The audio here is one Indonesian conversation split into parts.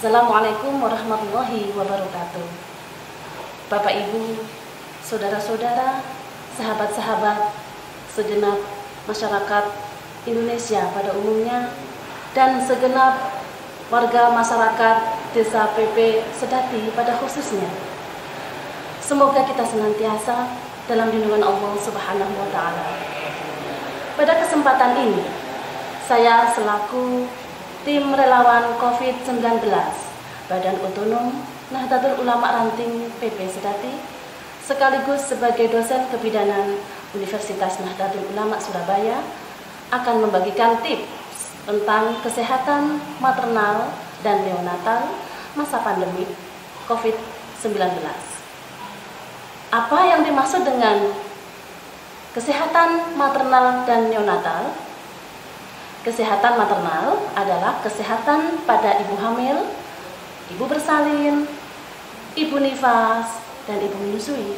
Assalamualaikum warahmatullahi wabarakatuh. Bapak Ibu, saudara-saudara, sahabat-sahabat, segenap masyarakat Indonesia pada umumnya, dan segenap warga masyarakat Desa PP Sedati pada khususnya. Semoga kita senantiasa dalam lindungan Allah Subhanahu wa Ta'ala. Pada kesempatan ini, saya selaku tim relawan COVID-19 Badan Otonom Nahdlatul Ulama Ranting PP Sedati, sekaligus sebagai dosen kebidanan Universitas Nahdlatul Ulama Surabaya, akan membagikan tips tentang kesehatan maternal dan neonatal masa pandemi COVID-19. Apa yang dimaksud dengan kesehatan maternal dan neonatal? Kesehatan maternal adalah kesehatan pada ibu hamil, ibu bersalin, ibu nifas, dan ibu menyusui.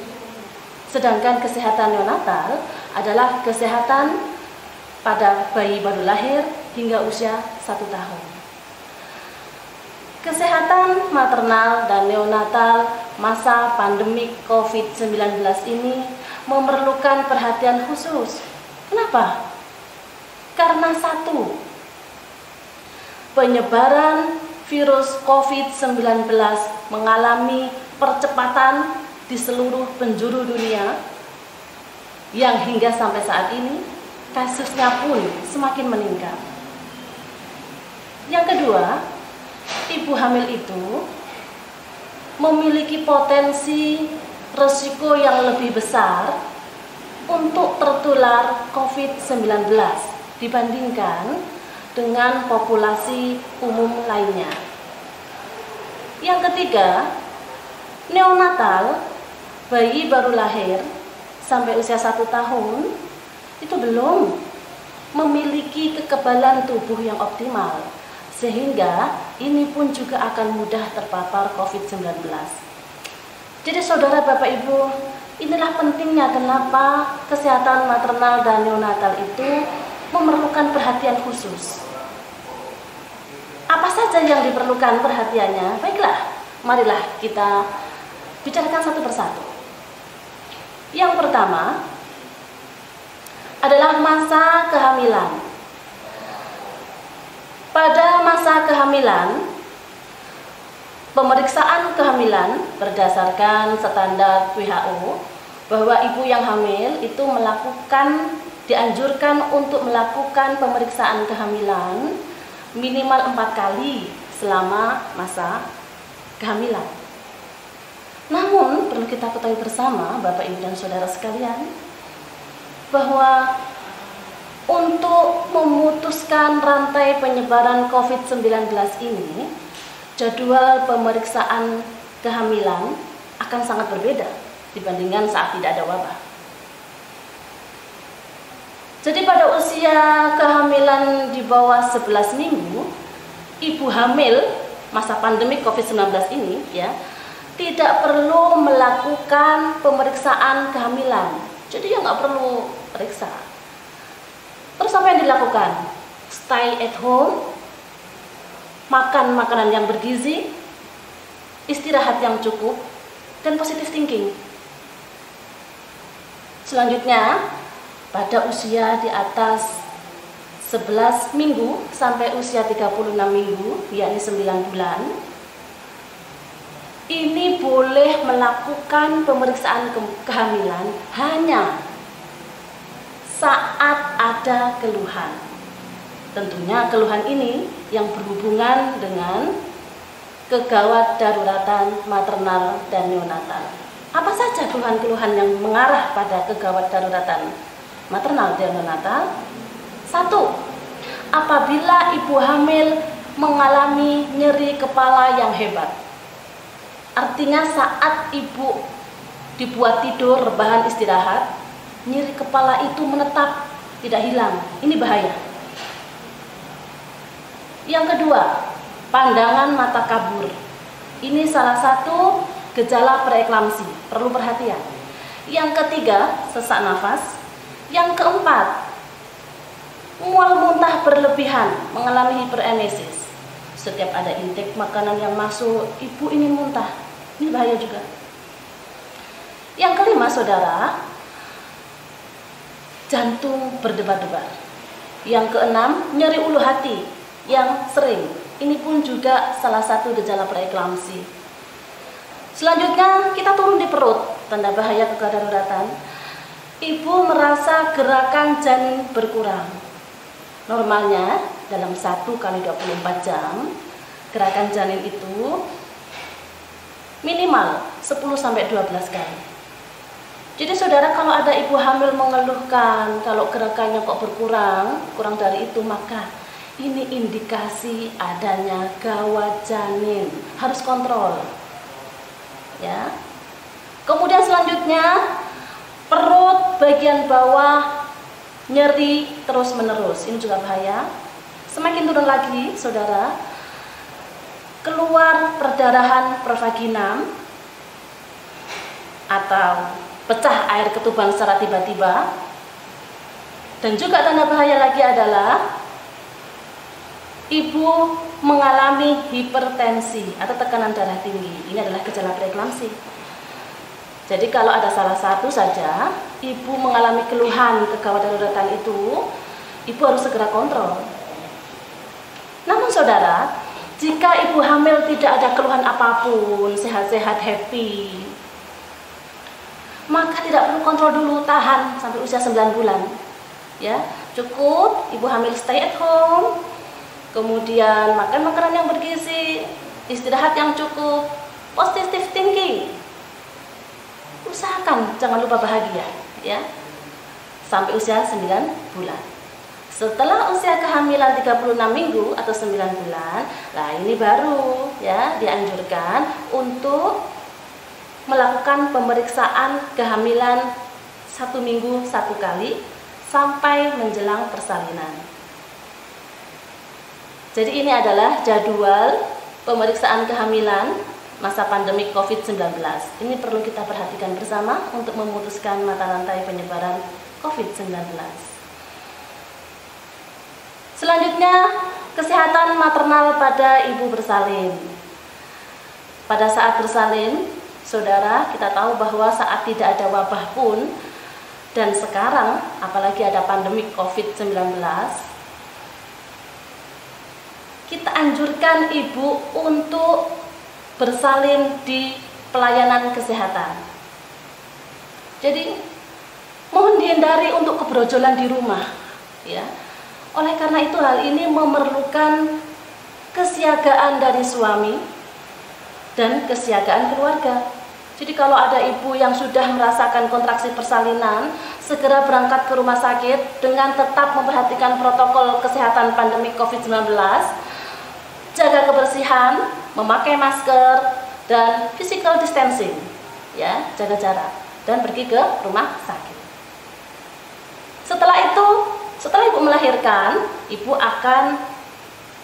Sedangkan kesehatan neonatal adalah kesehatan pada bayi baru lahir hingga usia 1 tahun. Kesehatan maternal dan neonatal masa pandemi COVID-19 ini memerlukan perhatian khusus. Kenapa? Karena satu, penyebaran virus COVID-19 mengalami percepatan di seluruh penjuru dunia, yang hingga sampai saat ini kasusnya pun semakin meningkat. Yang kedua, ibu hamil itu memiliki potensi risiko yang lebih besar untuk tertular COVID-19 dibandingkan dengan populasi umum lainnya. Yang ketiga, neonatal, bayi baru lahir sampai usia 1 tahun itu belum memiliki kekebalan tubuh yang optimal, sehingga ini pun juga akan mudah terpapar COVID-19. Jadi saudara, Bapak Ibu, inilah pentingnya kenapa kesehatan maternal dan neonatal itu memerlukan perhatian khusus. Apa saja yang diperlukan perhatiannya? Baiklah, marilah kita bicarakan satu persatu. Yang pertama adalah masa kehamilan. Pada masa kehamilan, pemeriksaan kehamilan berdasarkan standar WHO bahwa ibu yang hamil itu dianjurkan untuk melakukan pemeriksaan kehamilan minimal 4 kali selama masa kehamilan. Namun perlu kita ketahui bersama, Bapak Ibu dan Saudara sekalian, bahwa untuk memutuskan rantai penyebaran COVID-19 ini, jadwal pemeriksaan kehamilan akan sangat berbeda dibandingkan saat tidak ada wabah. Jadi pada usia kehamilan di bawah 11 minggu, ibu hamil masa pandemi COVID-19 ini tidak perlu melakukan pemeriksaan kehamilan. Jadi nggak perlu periksa. Terus apa yang dilakukan? Stay at home, makan makanan yang bergizi, istirahat yang cukup, dan positive thinking. Selanjutnya, pada usia di atas 11 minggu sampai usia 36 minggu, yakni 9 bulan, ini boleh melakukan pemeriksaan kehamilan hanya saat ada keluhan. Tentunya keluhan ini yang berhubungan dengan kegawat daruratan maternal dan neonatal. Apa saja keluhan-keluhan yang mengarah pada kegawat daruratan maternal dan neonatal? 1. Apabila ibu hamil mengalami nyeri kepala yang hebat. Artinya saat ibu dibuat tidur, rebahan, istirahat, nyeri kepala itu menetap, tidak hilang. Ini bahaya. Yang kedua, pandangan mata kabur. Ini salah satu gejala preeklamsi, perlu perhatian. Yang ketiga, sesak nafas. Yang keempat, mual muntah berlebihan, mengalami hiperemesis. Setiap ada intake makanan yang masuk, ibu ingin muntah. Ini bahaya juga. Yang kelima, saudara, jantung berdebar-debar. Yang keenam, nyeri ulu hati yang sering. Ini pun juga salah satu gejala preeklamsi. Selanjutnya kita turun di perut, tanda bahaya kedaruratan. Ibu merasa gerakan janin berkurang. Normalnya dalam 1 kali 24 jam gerakan janin itu minimal 10-12 kali. Jadi saudara, kalau ada ibu hamil mengeluhkan kalau gerakannya kok berkurang, kurang dari itu, maka ini indikasi adanya gawat janin. Harus kontrol. Ya. Kemudian selanjutnya perut bagian bawah nyeri terus-menerus. Ini juga bahaya. Semakin turun lagi, saudara, keluar perdarahan pervaginam atau pecah air ketuban secara tiba-tiba. Dan juga tanda bahaya lagi adalah ibu mengalami hipertensi atau tekanan darah tinggi. Ini adalah gejala preeklamsi. Jadi kalau ada salah satu saja ibu mengalami keluhan kegawat daruratan itu, ibu harus segera kontrol. Namun saudara, jika ibu hamil tidak ada keluhan apapun, sehat-sehat, happy, maka tidak perlu kontrol dulu, tahan sampai usia 9 bulan. Ya, cukup ibu hamil stay at home, kemudian makan makanan yang bergizi, istirahat yang cukup, positive thinking. Usahakan jangan lupa bahagia, ya. Sampai usia 9 bulan. Setelah usia kehamilan 36 minggu atau 9 bulan, nah ini baru ya dianjurkan untuk melakukan pemeriksaan kehamilan 1 minggu 1 kali sampai menjelang persalinan. Jadi ini adalah jadwal pemeriksaan kehamilan masa pandemi COVID-19. Ini perlu kita perhatikan bersama untuk memutuskan mata rantai penyebaran COVID-19. Selanjutnya, kesehatan maternal pada ibu bersalin. Pada saat bersalin, saudara, kita tahu bahwa saat tidak ada wabah pun, dan sekarang apalagi ada pandemi COVID-19, kita anjurkan ibu untuk bersalin di pelayanan kesehatan. Jadi mohon dihindari untuk kebrojolan di rumah, ya. Oleh karena itu hal ini memerlukan kesiagaan dari suami dan kesiagaan keluarga. Jadi kalau ada ibu yang sudah merasakan kontraksi persalinan, segera berangkat ke rumah sakit dengan tetap memperhatikan protokol kesehatan pandemi COVID-19, jaga kebersihan, memakai masker, dan physical distancing, ya, jaga jarak, dan pergi ke rumah sakit. Setelah itu, setelah ibu melahirkan, ibu akan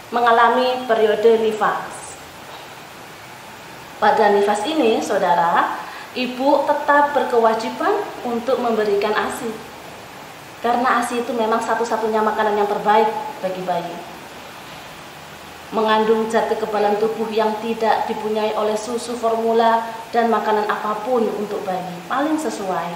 mengalami periode nifas. Pada nifas ini, saudara, ibu tetap berkewajiban untuk memberikan ASI, karena ASI itu memang satu-satunya makanan yang terbaik bagi bayi. Mengandung zat kekebalan tubuh yang tidak dipunyai oleh susu formula dan makanan apapun untuk bayi, paling sesuai.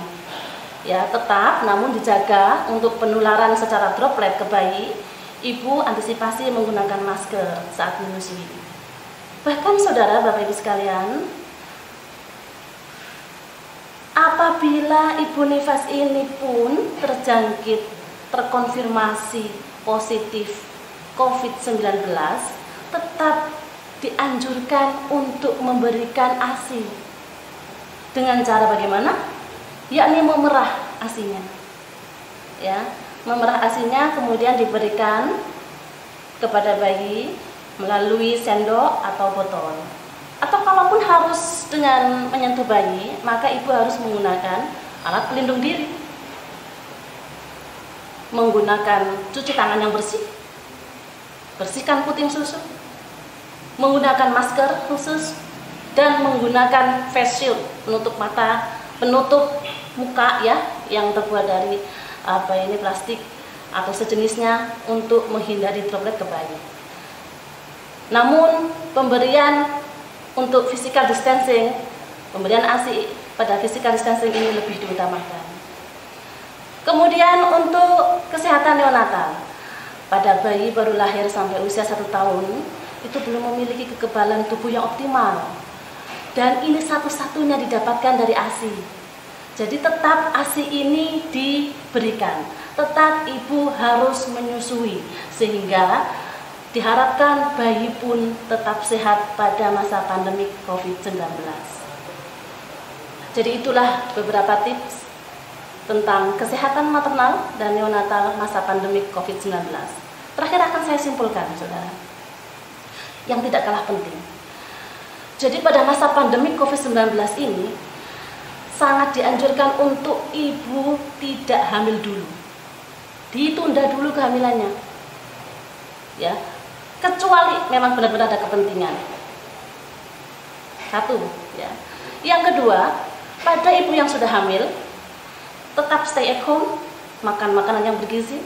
Ya, tetap namun dijaga untuk penularan secara droplet ke bayi. Ibu antisipasi menggunakan masker saat menyusui. Bahkan saudara, Bapak Ibu sekalian, apabila ibu nifas ini pun terkonfirmasi positif COVID-19, tetap dianjurkan untuk memberikan ASI. Dengan cara bagaimana? Yakni memerah ASINya. Ya, memerah ASINya kemudian diberikan kepada bayi melalui sendok atau botol. Atau kalaupun harus dengan menyentuh bayi, maka ibu harus menggunakan alat pelindung diri. Menggunakan cuci tangan yang bersih, bersihkan puting susu, menggunakan masker khusus, dan menggunakan face shield, penutup mata, penutup muka ya, yang terbuat dari plastik atau sejenisnya untuk menghindari droplet ke bayi. Namun pemberian untuk physical distancing, pemberian ASI pada physical distancing ini lebih diutamakan. Kemudian untuk kesehatan neonatal, pada bayi baru lahir sampai usia 1 tahun itu belum memiliki kekebalan tubuh yang optimal, dan ini satu-satunya didapatkan dari ASI. Jadi tetap ASI ini diberikan, tetap ibu harus menyusui, sehingga diharapkan bayi pun tetap sehat pada masa pandemi COVID-19. Jadi itulah beberapa tips tentang kesehatan maternal dan neonatal masa pandemi COVID-19. Terakhir akan saya simpulkan, saudara, yang tidak kalah penting. Jadi pada masa pandemi COVID-19 ini, sangat dianjurkan untuk ibu tidak hamil dulu. Ditunda dulu kehamilannya. Ya, kecuali memang benar-benar ada kepentingan. Satu, ya. Yang kedua, pada ibu yang sudah hamil, tetap stay at home, makan makanan yang bergizi,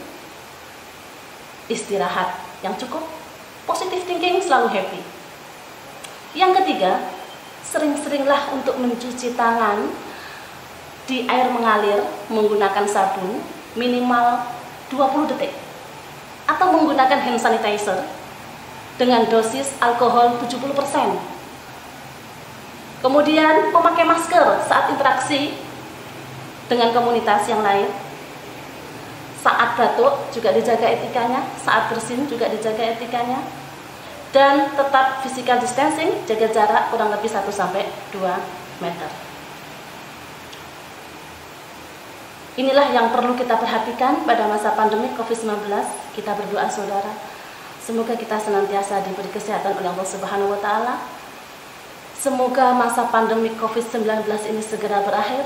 istirahat yang cukup, positive thinking, selalu happy. Yang ketiga, sering-seringlah untuk mencuci tangan di air mengalir menggunakan sabun minimal 20 detik atau menggunakan hand sanitizer dengan dosis alkohol 70%. Kemudian memakai masker saat interaksi dengan komunitas yang lain. Saat batuk juga dijaga etikanya, saat bersin juga dijaga etikanya. Dan tetap physical distancing, jaga jarak kurang lebih 1-2 meter. Inilah yang perlu kita perhatikan pada masa pandemi COVID-19. Kita berdoa, saudara, semoga kita senantiasa diberi kesehatan oleh Allah Subhanahu wa Ta'ala. Semoga masa pandemi COVID-19 ini segera berakhir.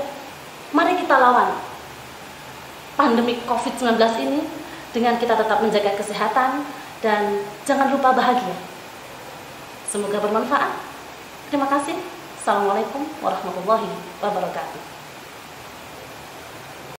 Mari kita lawan pandemi COVID-19 ini dengan kita tetap menjaga kesehatan dan jangan lupa bahagia. Semoga bermanfaat. Terima kasih. Assalamualaikum warahmatullahi wabarakatuh.